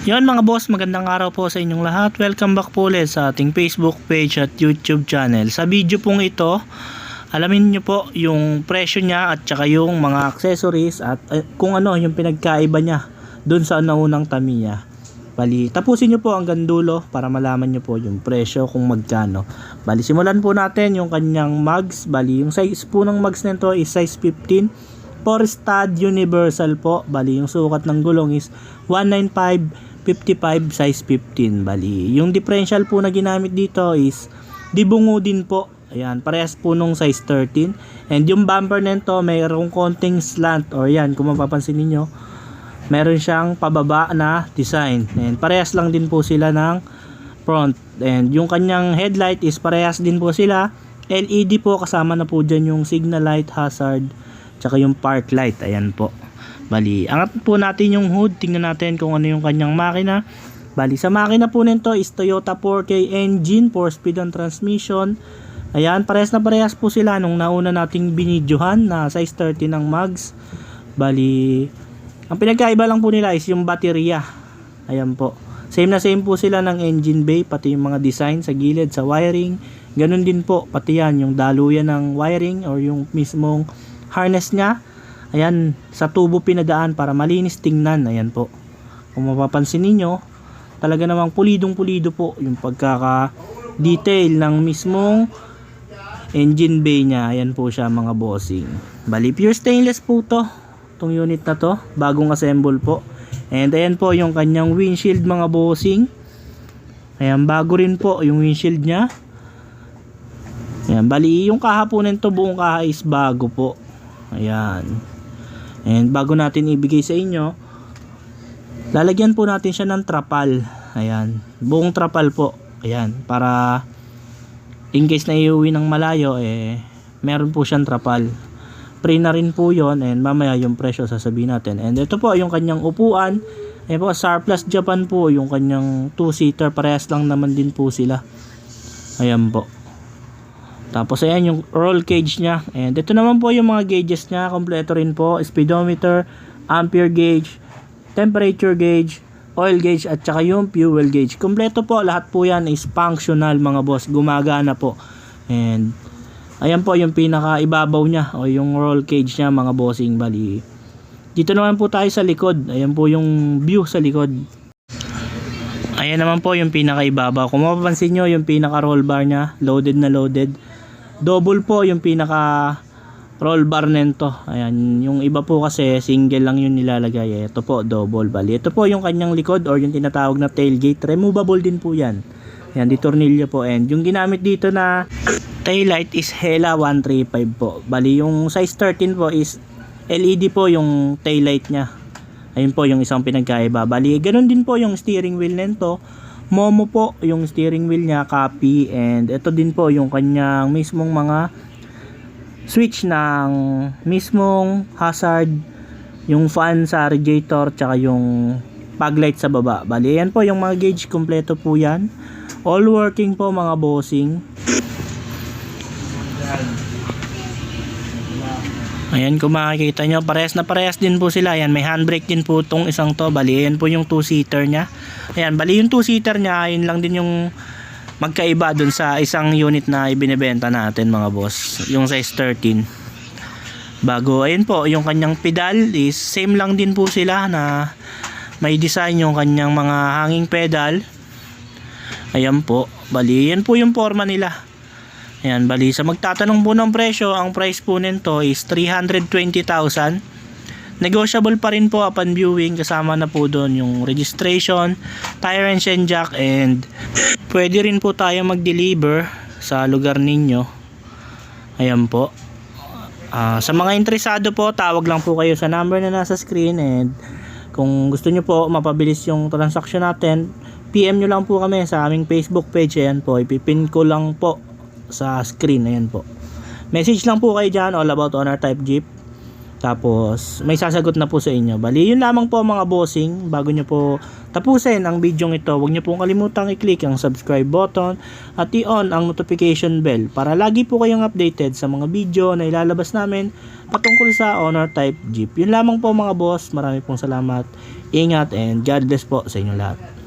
Yon mga boss, magandang araw po sa inyong lahat. Welcome back po ulit sa ating Facebook page at YouTube channel. Sa video pong ito, alamin nyo po yung presyo niya at saka yung mga accessories at kung ano yung pinagkaiba niya dun sa naunang Tamiya. Bali, tapusin nyo po hanggang dulo para malaman nyo po yung presyo kung magkano. Bali, simulan po natin yung kanyang mugs. Bali, yung size po ng mugs nito is size 15. 4 stud universal po. Bali, yung sukat ng gulong is 195/55 size 15. Bali, yung differential po na ginamit dito is dibungo din po. Ayan, parehas po nung size 13. And yung bumper nito mayroong konting slant, or yan, kung mapapansin niyo, meron siyang pababa na design. And parehas lang din po sila ng front. And yung kanyang headlight is parehas din po sila. LED po, kasama na po dyan yung signal light, hazard, tsaka yung park light. Ayan po. Bali, angat po natin yung hood. Tingnan natin kung ano yung kanyang makina. Bali, sa makina po nito is Toyota 4K engine, 4-speed ang transmission. Ayan, parehas na parehas po sila nung nauna nating binidyohan na size 30 ng mugs. Bali, ang pinagkaiba lang po nila is yung baterya. Ayan po. Same na same po sila ng engine bay, pati yung mga design sa gilid, sa wiring. Ganun din po, pati yan, yung daluyan ng wiring or yung mismong harness nya. Ayan, sa tubo pinadaan para malinis tingnan. Ayan po. Kung mapapansin niyo, talaga namang pulidong-pulido po yung pagkaka-detail ng mismong engine bay nya. Ayan po siya mga bossing. Bali, pure stainless po to. Itong unit na to, bagong assemble po. And ayan po yung kanyang windshield mga bossing. Ayan, bago rin po yung windshield nya. Ayan, bali yung kaha po nito, buong kaha is bago po. Ayan. And bago natin ibigay sa inyo, lalagyan po natin siya ng trapal. Ayan, buong trapal po. Ayan, para in case na iuwi ng malayo, meron po siyang trapal. Free na rin po yon, and mamaya yung presyo sasabihin natin. And ito po yung kanyang upuan. Ayan po, Surplus Japan po yung kanyang 2-seater. Parehas lang naman din po sila. Ayan po. Tapos ayan yung roll cage nya. And ito naman po yung mga gauges nya. Kompleto rin po. Speedometer, ampere gauge, temperature gauge, oil gauge, at saka yung fuel gauge. Kompleto po. Lahat po yan is functional mga boss. Gumagana po. And ayan po yung pinaka ibabaw nya o yung roll cage nya mga bossing. Bali, dito naman po tayo sa likod. Ayan po yung view sa likod. Ayan naman po yung pinaka ibabaw. Kung mapapansin nyo, yung pinaka roll bar nya, loaded na loaded. Double po yung pinaka roll bar nito. Ayan, yung iba po kasi single lang yun nilalagay. Ito po double. Bali, ito po yung kanyang likod or yung tinatawag na tailgate. Removable din po yan. Ayan, di tornilyo po. And yung ginamit dito na taillight is Hella 135 po. Bali, yung size 13 po is LED po yung taillight nya. Ayun po yung isang pinagkaiba. Bali, ganun din po yung steering wheel nito. Momo po yung steering wheel nya, copy. And ito din po yung kanyang mismong mga switch ng mismong hazard, yung fan sa radiator, tsaka yung fog light sa baba. Bali, yan po yung mga gauge, kompleto po yan. All working po mga bossing. Ayan, kung makikita nyo, parehas na parehas din po sila. Ayan, may handbrake din po itong isang to. Bali, ayan po yung 2-seater nya. Ayan, bali yung 2-seater nya, ayun lang din yung magkaiba dun sa isang unit na ibinebenta natin mga boss, yung size 13. Bago, ayun po, yung kanyang pedal is same lang din po sila, na may design yung kanyang mga hanging pedal. Ayan po, bali, yan po yung forma nila. Ayan, bali, sa magtatanong po ng presyo, ang price po nito is 320,000. Negotiable pa rin po upon viewing, kasama na po doon yung registration, tire and chain jack, and pwede rin po tayo mag-deliver sa lugar ninyo. Ayan po. Sa mga interesado po, tawag lang po kayo sa number na nasa screen, and kung gusto nyo po mapabilis yung transaction natin, PM nyo lang po kami sa aming Facebook page. Ayan po, ipipin ko lang po sa screen. Ayan po, message lang po kayo dyan, all about owner type Jeep. Tapos, may sasagot na po sa inyo. Bali, yun lamang po mga bossing. Bago nyo po tapusin ang video ito, huwag nyo pong kalimutang i-click ang subscribe button at i-on ang notification bell para lagi po kayong updated sa mga video na ilalabas namin patungkol sa Honor Type Jeep. Yun lamang po mga boss. Marami pong salamat. Ingat and God bless po sa inyo lahat.